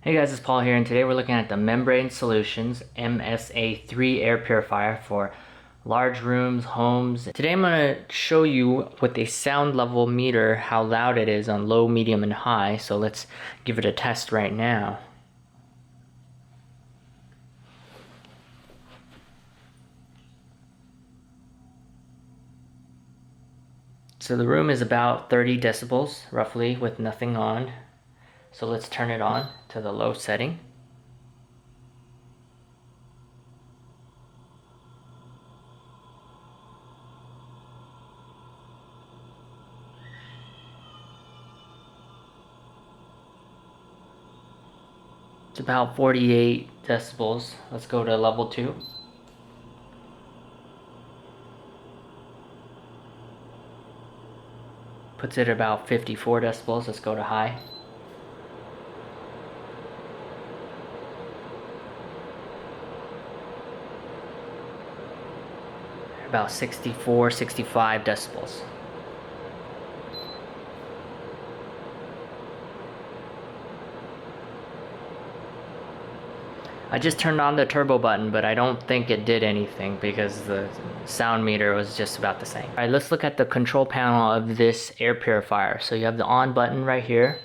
Hey guys, it's Paul here, and today we're looking at the Membrane Solutions MSA3 Air Purifier for large rooms, homes. Today I'm going to show you with a sound level meter how loud it is on low, medium, and high. So let's give it a test right now. So the room is about 30 decibels roughly with nothing on. So let's turn it on to the low setting. It's about 48 decibels. Let's go to level 2. Puts it at about 54 decibels. Let's go to high. About 64, 65 decibels. I just turned on the turbo button, but I don't think it did anything because the sound meter was just about the same. Alright, let's look at the control panel of this air purifier. So you have the on button right here,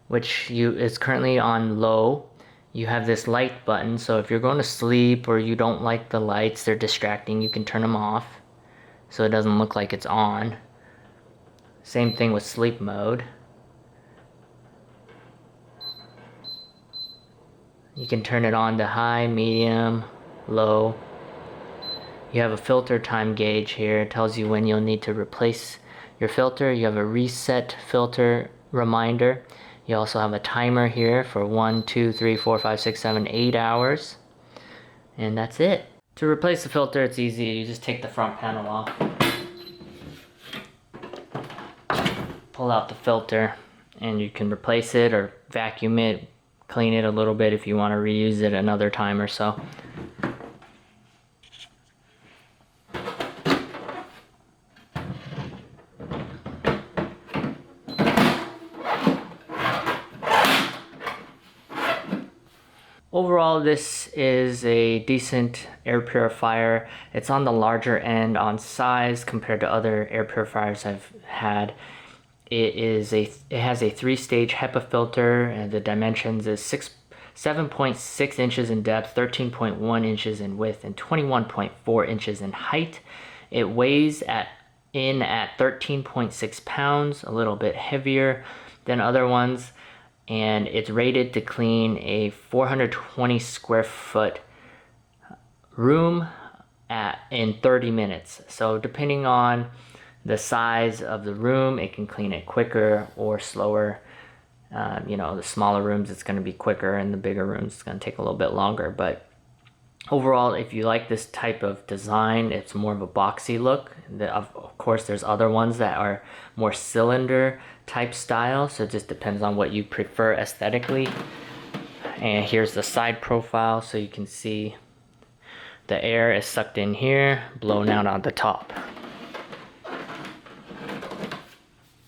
which is currently on low. You have this light button, so if you're going to sleep or you don't like the lights, they're distracting, you can turn them off so it doesn't look like it's on. Same thing with sleep mode. You can turn it on to high, medium, low. You have a filter time gauge here. It tells you when you'll need to replace your filter. You have a reset filter reminder. You also have a timer here for 1, 2, 3, 4, 5, 6, 7, 8 hours. And that's it. To replace the filter, it's easy. You just take the front panel off. Pull out the filter and you can replace it or vacuum it. Clean it a little bit if you want to reuse it another time or so. Overall, this is a decent air purifier. It's on the larger end on size compared to other air purifiers I've had. It has a 3-stage HEPA filter, and the dimensions is 7.6 inches in depth, 13.1 inches in width, and 21.4 inches in height. It weighs at 13.6 pounds, a little bit heavier than other ones, and it's rated to clean a 420 square foot room in 30 minutes. So depending on the size of the room, it can clean it quicker or slower. The smaller rooms it's going to be quicker, and the bigger rooms it's going to take a little bit longer. But overall, if you like this type of design, it's more of a boxy look. Of course, there's other ones that are more cylinder type style, so it just depends on what you prefer aesthetically. And here's the side profile, so you can see the air is sucked in here, blown out on the top.